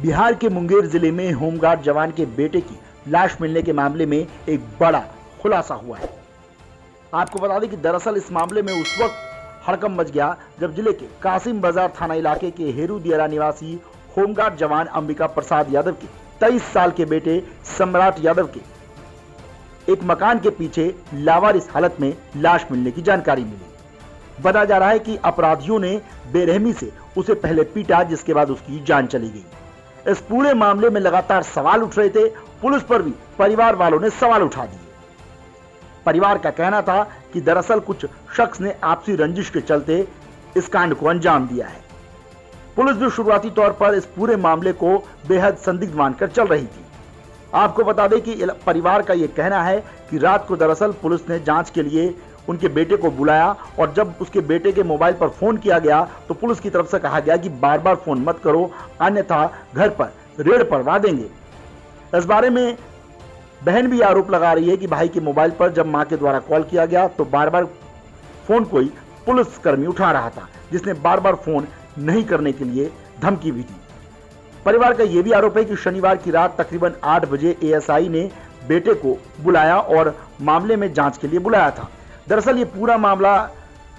बिहार के मुंगेर जिले में होमगार्ड जवान के बेटे की लाश मिलने के मामले में एक बड़ा खुलासा हुआ है। आपको बता दें कि दरअसल इस मामले में उस वक्त हड़कंप मच गया जब जिले के कासिम बाजार थाना इलाके के हेरू दियारा निवासी होमगार्ड जवान अंबिका प्रसाद यादव के 23 साल के बेटे सम्राट यादव के एक मकान के पीछे लावारिस हालत में लाश मिलने की जानकारी मिली। बताया जा रहा है कि अपराधियों ने बेरहमी से उसे पहले पीटा, जिसके बाद उसकी जान चली गई। इस पूरे मामले में लगातार सवाल उठ रहे थे। पुलिस पर भी परिवार वालों ने सवाल उठा दिए। परिवार का कहना था कि दरअसल कुछ शख्स ने आपसी रंजिश के चलते इस कांड को अंजाम दिया है। पुलिस भी शुरुआती तौर पर इस पूरे मामले को बेहद संदिग्ध मानकर चल रही थी। आपको बता दें कि परिवार का यह कहना है कि रात को दरअसल पुलिस ने जांच के लिए उनके बेटे को बुलाया और जब उसके बेटे के मोबाइल पर फोन किया गया तो पुलिस की तरफ से कहा गया कि बार बार फोन मत करो, अन्यथा घर पर रेड पड़वा देंगे। इस बारे में बहन भी आरोप लगा रही है कि भाई के मोबाइल पर जब मां के द्वारा कॉल किया गया तो बार बार फोन कोई पुलिसकर्मी उठा रहा था, जिसने बार बार फोन नहीं करने के लिए धमकी भी दी। परिवार का यह भी आरोप है कि शनिवार की रात तकरीबन 8 बजे एएसआई ने बेटे को बुलाया और मामले में जांच के लिए बुलाया था। दरअसल ये पूरा मामला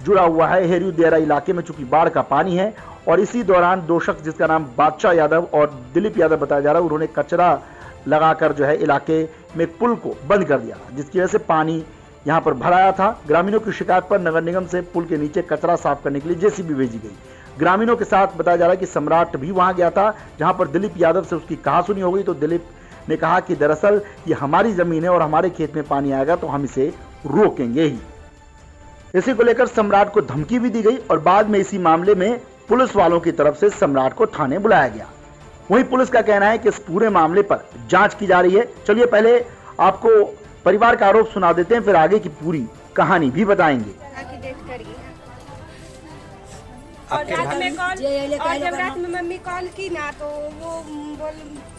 जुड़ा हुआ है हेरू दियारा इलाके में, चूंकि बाढ़ का पानी है और इसी दौरान दो शख्स जिसका नाम बादशाह यादव और दिलीप यादव बताया जा रहा है, उन्होंने कचरा लगाकर जो है इलाके में पुल को बंद कर दिया, जिसकी वजह से पानी यहां पर भराया था। ग्रामीणों की शिकायत पर नगर निगम से पुल के नीचे कचरा साफ करने के लिए जेसीबी भेजी गई। ग्रामीणों के साथ बताया जा रहा है कि सम्राट भी वहां गया था, जहां पर दिलीप यादव से उसकी कहासुनी हो गई तो दिलीप ने कहा कि दरअसल ये हमारी जमीन है और हमारे खेत में पानी आएगा तो हम इसे रोकेंगे ही। इसी को लेकर सम्राट को धमकी भी दी गई और बाद में इसी मामले में पुलिस वालों की तरफ से सम्राट को थाने बुलाया गया। वहीं पुलिस का कहना है कि इस पूरे मामले पर जांच की जा रही है। चलिए पहले आपको परिवार का आरोप सुना देते हैं, फिर आगे की पूरी कहानी भी बताएंगे। और जब रात में मम्मी कॉल की ना तो वो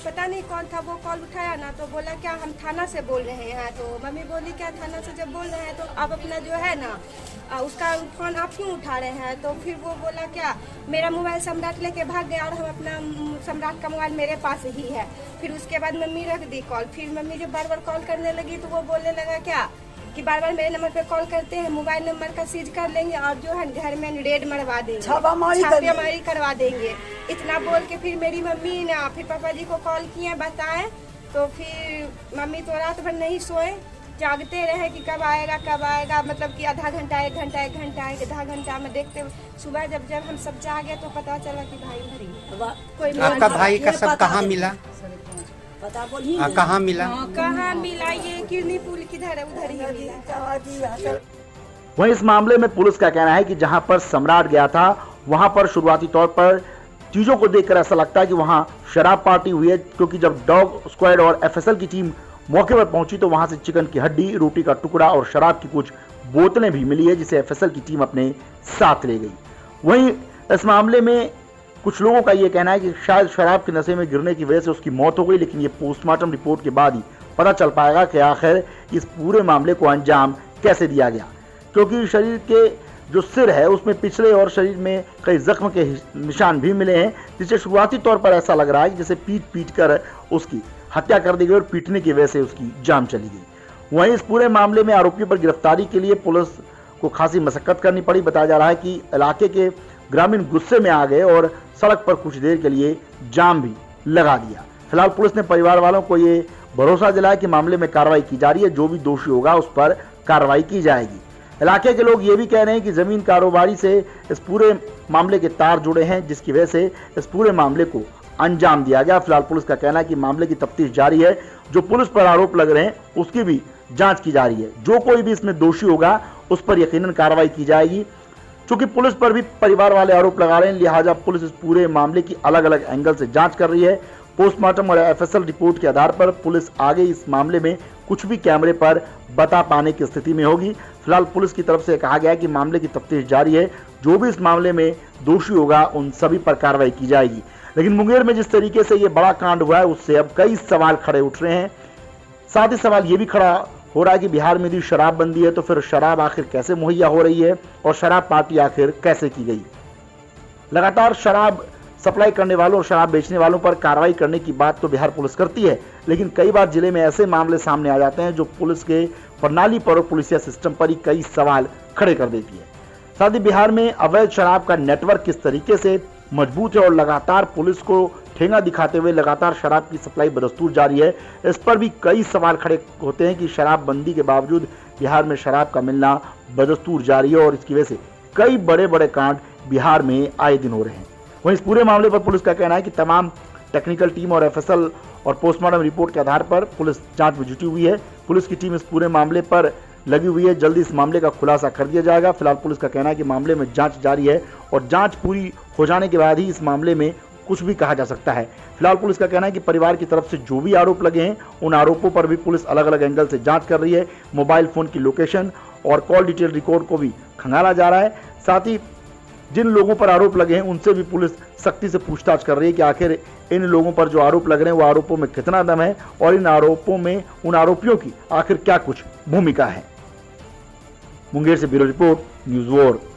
पता नहीं कौन था, वो कॉल उठाया ना तो बोला क्या हम थाना से बोल रहे हैं। तो मम्मी बोली क्या थाना से जब बोल रहे हैं तो आप अपना जो है ना उसका फोन आप क्यों उठा रहे हैं। तो फिर वो बोला क्या मेरा मोबाइल सम्राट लेके भाग गया और हम अपना सम्राट का मोबाइल मेरे पास ही है। फिर उसके बाद मम्मी रख दी कॉल। फिर मम्मी जब बार बार कॉल करने लगी तो वो बोलने लगा क्या कि बार बार मेरे नंबर पे कॉल करते हैं, मोबाइल नंबर का सीज कर लेंगे और जो है घर में रेड मरवा देंगे, छापेमारी करवा देंगे। इतना बोल के फिर मेरी मम्मी ना फिर पापा जी को कॉल किए बताएं तो फिर मम्मी तो रात भर नहीं सोए, जागते रहे कि कब आएगा, मतलब कि आधा घंटा एक आधा घंटा में देखते सुबह जब हम सब जागे तो पता चला कि भाई भरी आपका भाई का सब कहाँ मिला? कहाँ मिला? ये किरनी पुल किधर है उधर ही मिला। वहीं इस मामले में पुलिस का कहना है कि जहां पर सम्राट गया था वहां पर शुरुआती तौर पर चीजों को देखकर ऐसा लगता है कि वहां शराब पार्टी हुई है, क्योंकि जब डॉग स्क्वाड और एफएसएल की टीम मौके पर पहुंची तो वहां से चिकन की हड्डी, रोटी का टुकड़ा और शराब की कुछ बोतलें भी मिली है, जिसे एफएसएल की टीम अपने साथ ले गई। वहीं इस मामले में कुछ लोगों का यह कहना है कि शायद शराब के नशे में गिरने की वजह से उसकी मौत हो गई, लेकिन ये पोस्टमार्टम रिपोर्ट के बाद ही पता चल पाएगा कि आखिर इस पूरे मामले को अंजाम कैसे दिया गया, क्योंकि शरीर के जो सिर है उसमें पिछले और शरीर में कई जख्म के निशान भी मिले हैं, जिससे शुरुआती तौर पर ऐसा लग रहा है कि जैसे पीट कर उसकी हत्या कर दी गई और पीटने की वजह से उसकी जान चली गई। वहीं इस पूरे मामले में आरोपी पर गिरफ्तारी के लिए पुलिस को खासी मशक्कत करनी पड़ी। बताया जा रहा है कि इलाके के ग्रामीण गुस्से में आ गए और सड़क पर कुछ देर के लिए जाम भी लगा दिया। फिलहाल पुलिस ने परिवार वालों को ये भरोसा दिलाया कि मामले में कार्रवाई की जा रही है, जो भी दोषी होगा उस पर कार्रवाई की जाएगी। इलाके के लोग ये भी कह रहे हैं कि जमीन कारोबारी से इस पूरे मामले के तार जुड़े हैं, जिसकी वजह से इस पूरे मामले को अंजाम दिया गया। फिलहाल पुलिस का कहना है कि मामले की तफ्तीश जारी है, जो पुलिस पर आरोप लग रहे हैं उसकी भी जांच की जा रही है। जो कोई भी इसमें दोषी होगा उस पर यकीनन कार्रवाई की जाएगी। चूंकि पुलिस पर भी परिवार वाले आरोप लगा रहे हैं, लिहाजा पुलिस इस पूरे मामले की अलग अलग एंगल से जांच कर रही है। पोस्टमार्टम और एफएसएल रिपोर्ट के आधार पर पुलिस आगे इस मामले में कुछ भी कैमरे पर बता पाने की स्थिति में होगी। फिलहाल पुलिस की तरफ से कहा गया है कि मामले की तफ्तीश जारी है, जो भी इस मामले में दोषी होगा उन सभी पर कार्रवाई की जाएगी। लेकिन मुंगेर में जिस तरीके से ये बड़ा कांड हुआ है उससे अब कई सवाल खड़े उठ रहे हैं। साथ ही सवाल ये भी खड़ा हो रहा है कि बिहार में यदि शराबबंदी है तो फिर शराब आखिर कैसे मुहैया हो रही है और शराब पार्टी आखिर कैसे की गई। लगातार शराब सप्लाई करने वालों और शराब बेचने वालों पर कार्रवाई करने की बात तो बिहार पुलिस करती है, लेकिन कई बार जिले में ऐसे मामले सामने आ जाते हैं जो पुलिस के प्रणाली पर और पुलिसिया सिस्टम पर ही कई सवाल खड़े कर देती है। साथ ही बिहार में अवैध शराब का नेटवर्क किस तरीके से मजबूत है और लगातार पुलिस को ठेंगा दिखाते हुए लगातार शराब की सप्लाई बदस्तूर जारी है, इस पर भी कई सवाल खड़े होते हैं कि शराबबंदी के बावजूद बिहार में शराब का मिलना बदस्तूर जारी है और इसकी वजह से कई बड़े बड़े कांड बिहार में आए दिन हो रहे हैं। वहीं इस पूरे मामले पर पुलिस का कहना है कि तमाम टेक्निकल टीम और एफएसएल और पोस्टमार्टम रिपोर्ट के आधार पर पुलिस जांच में जुटी हुई है। पुलिस की टीम इस पूरे मामले पर लगी हुई है, जल्दी इस मामले का खुलासा कर दिया जाएगा। फिलहाल पुलिस का कहना है कि मामले में जांच जारी है और जांच पूरी हो जाने के बाद ही इस मामले में कुछ भी कहा जा सकता है। फिलहाल पुलिस का कहना है कि परिवार की तरफ से जो भी आरोप लगे हैं उन आरोपों पर भी पुलिस अलग अलग एंगल से जांच कर रही है। मोबाइल फोन की लोकेशन और कॉल डिटेल रिकॉर्ड को भी खंगाला जा रहा है। साथ ही जिन लोगों पर आरोप लगे हैं उनसे भी पुलिस सख्ती से पूछताछ कर रही है कि आखिर इन लोगों पर जो आरोप लग रहे हैं वो आरोपों में कितना दम है और इन आरोपों में उन आरोपियों की आखिर क्या कुछ भूमिका है। मुंगेर से ब्यूरो रिपोर्ट, न्यूज़ वर्ल्ड।